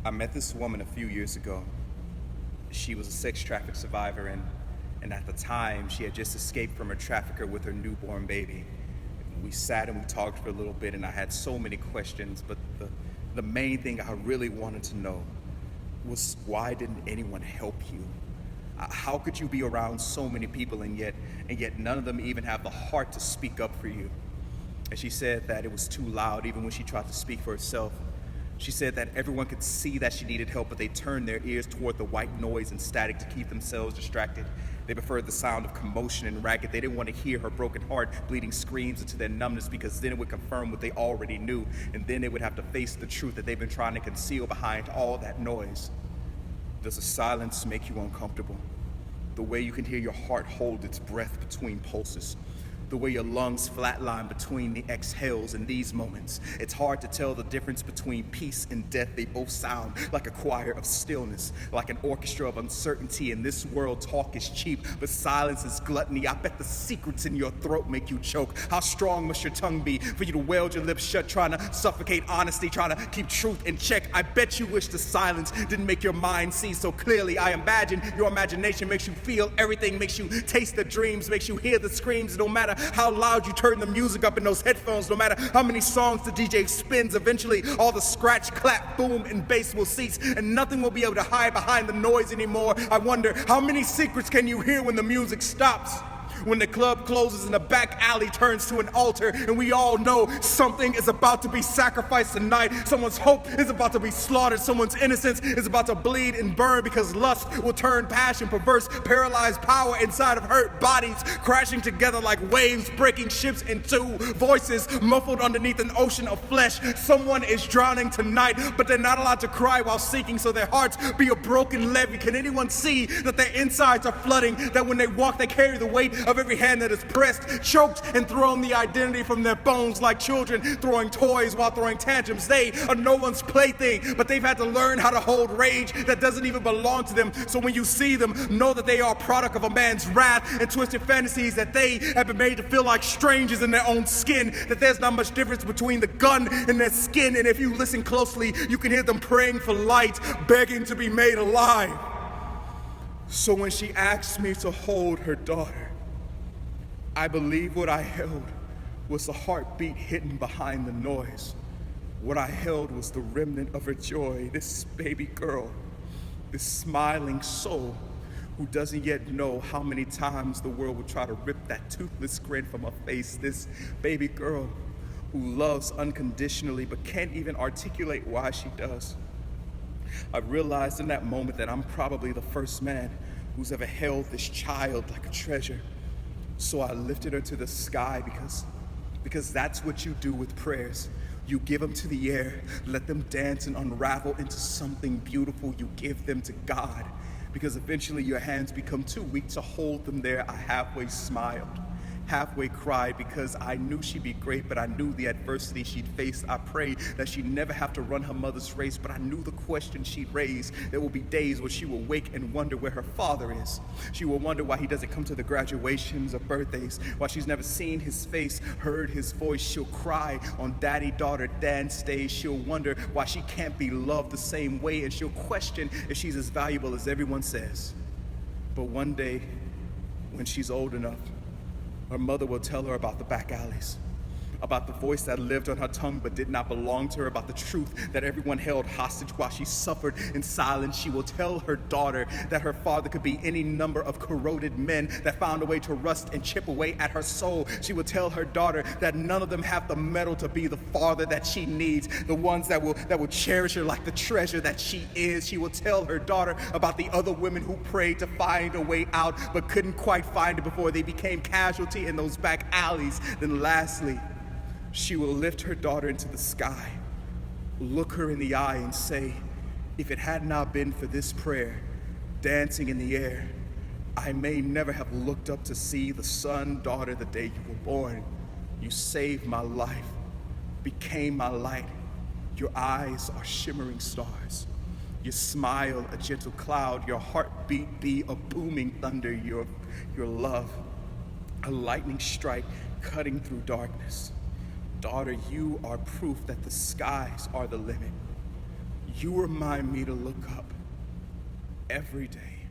I met this woman a few years ago. She was a sex traffic survivor, and at the time, she had just escaped from her trafficker with her newborn baby. We sat and we talked for a little bit, and I had so many questions, but the main thing I really wanted to know was, why didn't anyone help you? How could you be around so many people and yet none of them even have the heart to speak up for you? And she said that it was too loud even when she tried to speak for herself. She said that everyone could see that she needed help, but they turned their ears toward the white noise and static to keep themselves distracted. They preferred the sound of commotion and racket. They didn't want to hear her broken heart bleeding screams into their numbness, because then it would confirm what they already knew, and then they would have to face the truth that they've been trying to conceal behind all that noise. Does the silence make you uncomfortable? The way you can hear your heart hold its breath between pulses? The way your lungs flatline between the exhales in these moments? It's hard to tell the difference between peace and death. They both sound like a choir of stillness, like an orchestra of uncertainty. In this world, talk is cheap, but silence is gluttony. I bet the secrets in your throat make you choke. How strong must your tongue be for you to weld your lips shut, trying to suffocate honesty, trying to keep truth in check? I bet you wish the silence didn't make your mind see so clearly. I imagine your imagination makes you feel everything, makes you taste the dreams, makes you hear the screams. No matter how loud you turn the music up in those headphones, no matter how many songs the DJ spins, eventually all the scratch, clap, boom, and bass will cease, and nothing will be able to hide behind the noise anymore. I wonder, how many secrets can you hear when the music stops? When the club closes and the back alley turns to an altar, and we all know something is about to be sacrificed tonight. Someone's hope is about to be slaughtered. Someone's innocence is about to bleed and burn, because lust will turn passion, perverse, paralyzed power inside of hurt bodies, crashing together like waves, breaking ships in two, voices muffled underneath an ocean of flesh. Someone is drowning tonight, but they're not allowed to cry while sinking, so their hearts be a broken levee. Can anyone see that their insides are flooding, that when they walk they carry the weight of every hand that is pressed, choked, and thrown the identity from their bones, like children throwing toys while throwing tantrums? They are no one's plaything, but they've had to learn how to hold rage that doesn't even belong to them. So when you see them, know that they are a product of a man's wrath and twisted fantasies, that they have been made to feel like strangers in their own skin, that there's not much difference between the gun and their skin. And if you listen closely, you can hear them praying for light, begging to be made alive. So when she asked me to hold her daughter, I believe what I held was a heartbeat hidden behind the noise. What I held was the remnant of her joy, this baby girl, this smiling soul who doesn't yet know how many times the world will try to rip that toothless grin from her face. This baby girl who loves unconditionally but can't even articulate why she does. I realized in that moment that I'm probably the first man who's ever held this child like a treasure. So I lifted her to the sky, because that's what you do with prayers. You give them to the air, let them dance and unravel into something beautiful. You give them to God, because eventually your hands become too weak to hold them there. I halfway smiled, halfway cried, because I knew she'd be great, but I knew the adversity she'd face. I prayed that she'd never have to run her mother's race, but I knew the question she'd raise. There will be days where she will wake and wonder where her father is. She will wonder why he doesn't come to the graduations or birthdays, why she's never seen his face, heard his voice. She'll cry on daddy-daughter dance days. She'll wonder why she can't be loved the same way, and she'll question if she's as valuable as everyone says. But one day, when she's old enough, her mother will tell her about the back alleys, about the voice that lived on her tongue but did not belong to her, about the truth that everyone held hostage while she suffered in silence. She will tell her daughter that her father could be any number of corroded men that found a way to rust and chip away at her soul. She will tell her daughter that none of them have the metal to be the father that she needs, the ones that will cherish her like the treasure that she is. She will tell her daughter about the other women who prayed to find a way out but couldn't quite find it before they became casualty in those back alleys. Then lastly, she will lift her daughter into the sky, look her in the eye, and say, if it had not been for this prayer dancing in the air, I may never have looked up to see the sun, daughter, the day you were born. You saved my life, became my light. Your eyes are shimmering stars. Your smile, a gentle cloud. Your heartbeat be a booming thunder. Your love, a lightning strike cutting through darkness. Daughter, you are proof that the skies are the limit. You remind me to look up every day.